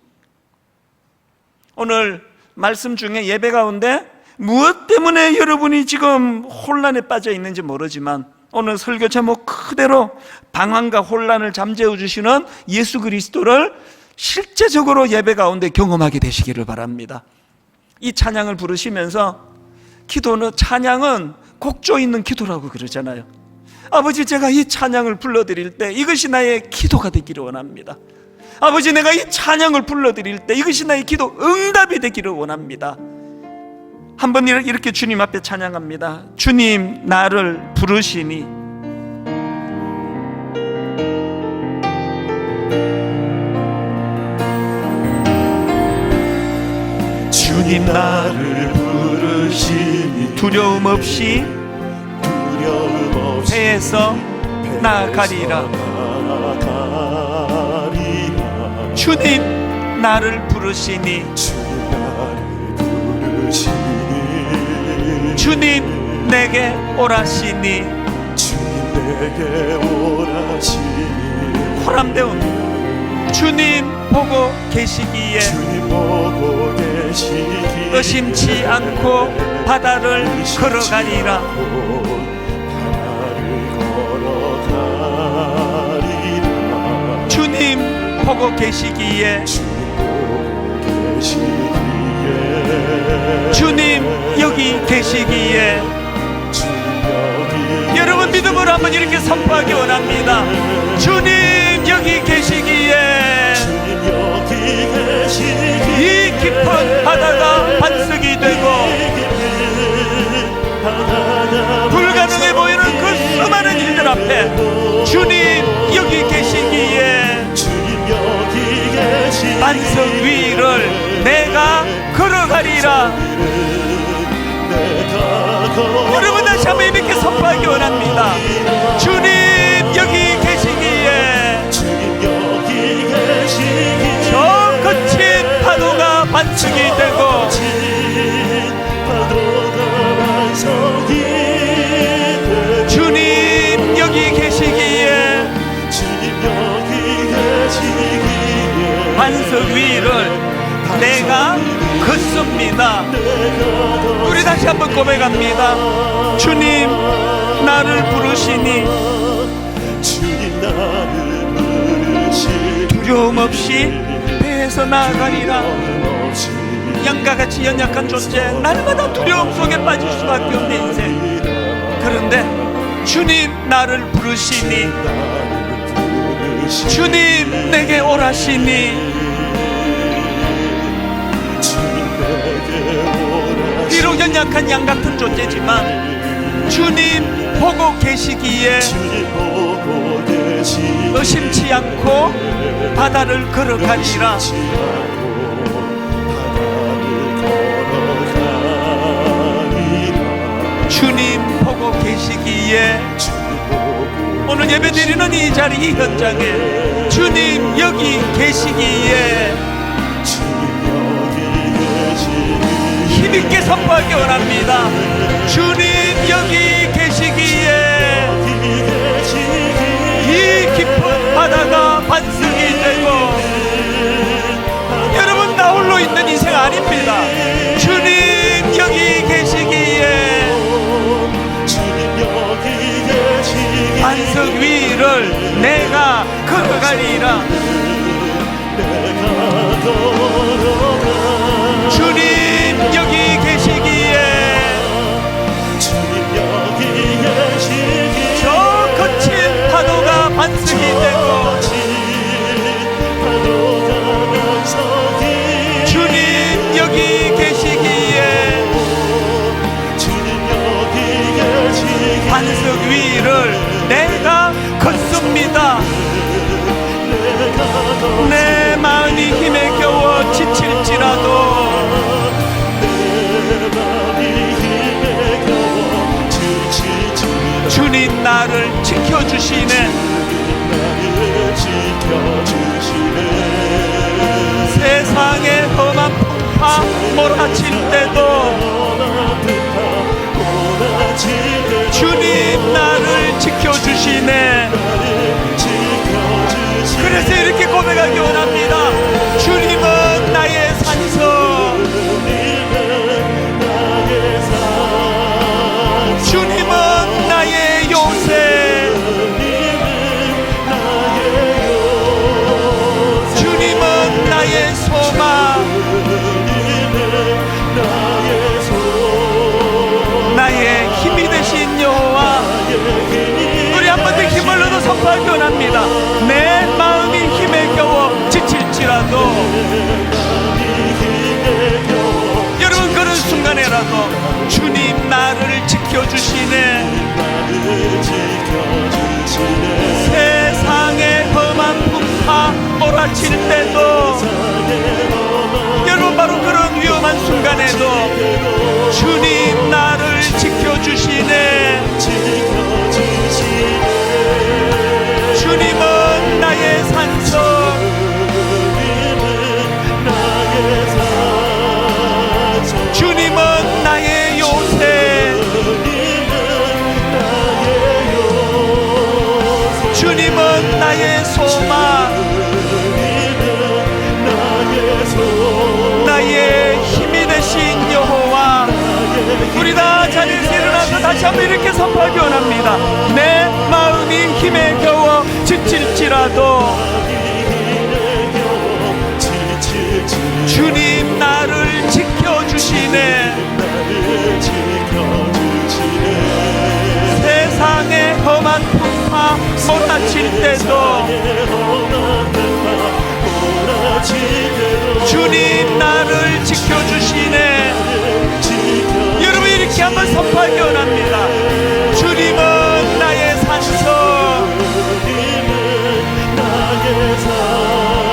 오늘 말씀 중에 예배 가운데 무엇 때문에 여러분이 지금 혼란에 빠져 있는지 모르지만 오늘 설교 제목 그대로 방황과 혼란을 잠재워 주시는 예수 그리스도를 실제적으로 예배 가운데 경험하게 되시기를 바랍니다. 이 찬양을 부르시면서, 기도는, 찬양은 곡조 있는 기도라고 그러잖아요. 아버지, 제가 이 찬양을 불러드릴 때 이것이 나의 기도가 되기를 원합니다. 아버지, 내가 이 찬양을 불러드릴 때 이것이 나의 기도 응답이 되기를 원합니다. 한번 이렇게 주님 앞에 찬양합니다. 주님 나를 부르시니. 주님 나를 부르시니 두려움 없이 배에서 나아가리라. 주님 나를 부르시니, 주님 내게 오라시니. 호람대운 주님 보고 계시기에 의심치 않고 바다를 걸어가리라. 주님 보고 계시기에, 주님 여기 계시기에. 여러분 믿음으로 한번 이렇게 선포하기 원합니다. 주님 여기 계시기에 이 깊은 바다가 반석이 되고 불가능해 보이는 그 수많은 일들 앞에 주님 여기 계시기에 반석 위를 내가 걸어가리라. 여러분 다시 한번 이렇게 선포하기 원합니다. 주님 여기 계시기에 저 거친 파도가 반석이 되고 주님 여기 계시기에 반석 위를 내가 걷습니다. 우리 다시 한번 고백합니다. 주님 나를 부르시니 두려움 없이 배에서 나아가리라. 양과같이 연약한 존재, 날마다 두려움 속에 빠질 수밖에 없는 인생. 그런데 주님 나를 부르시니, 주님 내게 오라시니. 비록 연약한 양 같은 존재지만 주님 보고 계시기에 의심치 않고 바다를 걸어가리라. 주님 보고 계시기에 오늘 예배드리는 이 자리, 이 현장에 주님 여기 계시기에 힘있게 선포하기 원합니다. 주님 여기 계시기에 이 깊은 바다가 반석이 되고, 여러분 나 홀로 있는 인생 아닙니다. 주님 여기 계시기에 반석 위를 내가 걸어가리라. 주님 여기 계시기에 저 거친 파도가 반석이 되고, 주님 여기 계시기에 반석 위를 내가 걷습니다. 내 마음이 힘에 겨워 지칠지라도 주님 나를 지켜주시네. 세상의 험한 풍파 몰아칠 때도 주님 나를 지켜주시네. 그래서 이렇게 고백하기 원합니다. 주님은 나의 산성, 주님은 나의 요새, 주님은 나의 소망, 나의 힘이 되신 여호와. 우리 한 번 더 힘을 얻어 선포하기 원합니다. 내 마음이 힘에 겨워 지칠지라도, 여러분 그런 순간에라도 주님 나를 지켜주시네. 세상의 험한 풍파 몰아칠 때도, 여러분 바로 그런 위험한 순간에도 주님 나를 지켜주시네. 주님은 나의 산성, 주님은 나의 요새, 주님은 나의 소망, 나의 힘이 되신 여호와. 우리 다 자리에서 일어나서 다시 한번 이렇게 선포하기 원합니다. 내 마음이 힘에 겨워 지칠지라도 주님 나를 지켜주시네. 세상의 험한 풍파 몰아칠 때도 주님 나를 지켜주시네. 여러분 이렇게 한번 선포하기 원합니다. 주님은 나의 산성,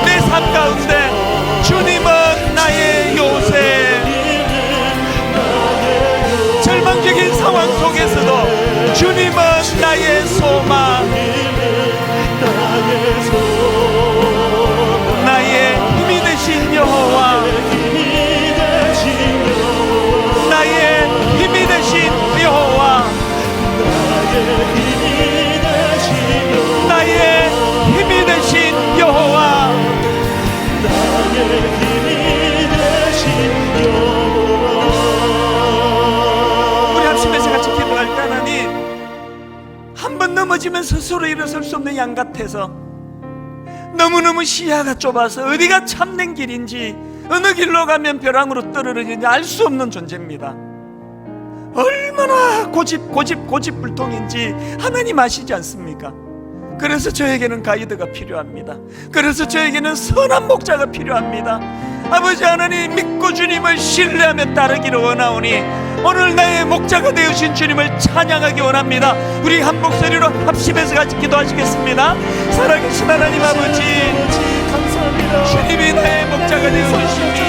내 삶 가운데 주님은 나의 요새. 절망적인 상황 속에서도 주님은 나의 소망, 나의 힘이 되신 여호와, 나의 힘이 되신 여호와, 나의 힘이 되신 여호와. 우리 합심해서 같이 기도할 때, 하나님 한 번 넘어지면 스스로 일어설 수 없는 양 같아서, 너무너무 시야가 좁아서 어디가 참된 길인지, 어느 길로 가면 벼랑으로 떨어지는지 알 수 없는 존재입니다. 얼마나 고집불통인지 하나님 아시지 않습니까? 그래서 저에게는 가이드가 필요합니다. 그래서 저에게는 선한 목자가 필요합니다. 아버지 하나님, 믿고 주님을 신뢰하며 따르기를 원하오니 오늘 나의 목자가 되어주신 주님을 찬양하기 원합니다. 우리 한 목소리로 합심해서 같이 기도하시겠습니다. 살아계신 하나님 아버지, 주님이 나의 목자가 되어주시니,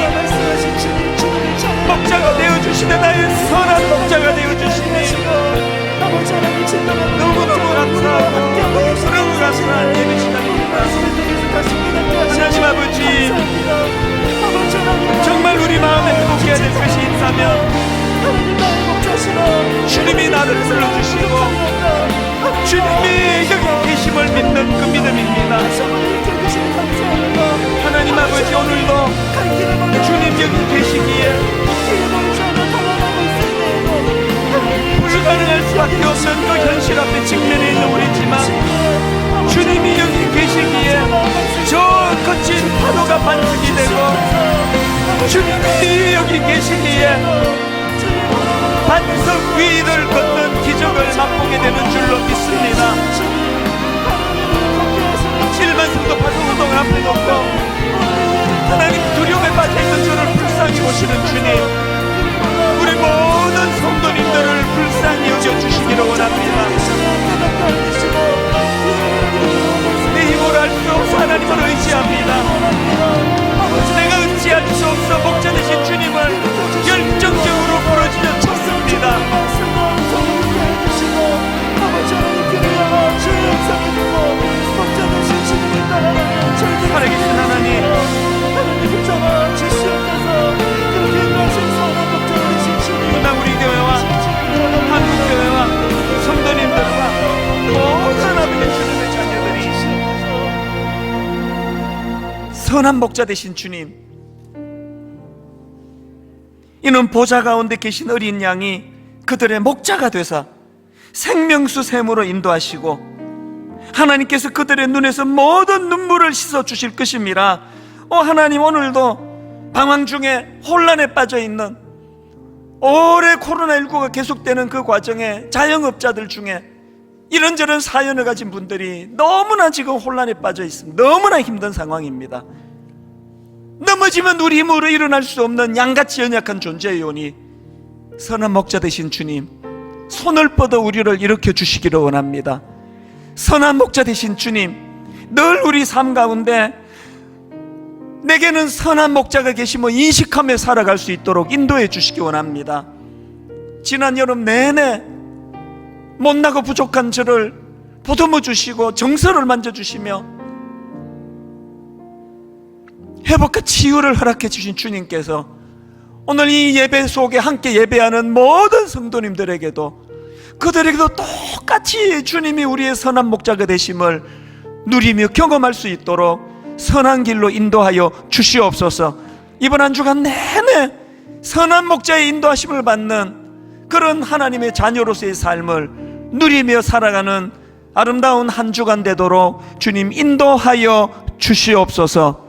목자가 되어주시네, 나의 선한 목자가 되어주시니 너무너무 감사합니다. 나를 불러주시고 주님이 여기 계심을 믿는 그 믿음입니다. 하나님 아버지, 오늘도 주님 여기 계시기에 불가능할 수밖에 없는 그 현실 앞에 직면해 있는 우리지만 주님이 여기 계시기에 저 거친 파도가 반죽이 되고 주님이 여기 계시기에 반석 위를 걷는 기적을 맛보게 되는 줄로 믿습니다. 일반성도 파도우동을 앞에 놓고 하나님 두려움에 빠져있는 저를 불쌍히 보시는 주님, 우리 모든 성도님들을 불쌍히 여겨주시기를 원합니다. 내 힘으로 할 수 없어 하나님을 의지합니다. 내가 의지할 수 없어 목자 되신 주님을 열정적으로 부르짖어 쳤습니다. 살아계신 하나님, 분당 우리 교회와 한국교회와 성도님들과 모든 아버지 주님의 자녀들이 선한 목자 되신 주님, 이는 보좌 가운데 계신 어린 양이 그들의 목자가 되사 생명수 샘으로 인도하시고 하나님께서 그들의 눈에서 모든 눈물을 씻어 주실 것입니다. 하나님, 오늘도 방황 중에 혼란에 빠져 있는, 오래 코로나19가 계속되는 그 과정에 자영업자들 중에 이런저런 사연을 가진 분들이 너무나 지금 혼란에 빠져 있습니다. 너무나 힘든 상황입니다. 넘어지면 우리 힘으로 일어날 수 없는 양같이 연약한 존재이오니 선한 목자 되신 주님, 손을 뻗어 우리를 일으켜 주시기를 원합니다. 선한 목자 되신 주님, 늘 우리 삶 가운데 내게는 선한 목자가 계심을 인식하며 살아갈 수 있도록 인도해 주시기 원합니다. 지난 여름 내내 못나고 부족한 저를 보듬어 주시고 정서를 만져주시며 회복과 치유를 허락해 주신 주님께서 오늘 이 예배 속에 함께 예배하는 모든 성도님들에게도, 그들에게도 똑같이 주님이 우리의 선한 목자가 되심을 누리며 경험할 수 있도록 선한 길로 인도하여 주시옵소서. 이번 한 주간 내내 선한 목자의 인도하심을 받는 그런 하나님의 자녀로서의 삶을 누리며 살아가는 아름다운 한 주간 되도록 주님 인도하여 주시옵소서.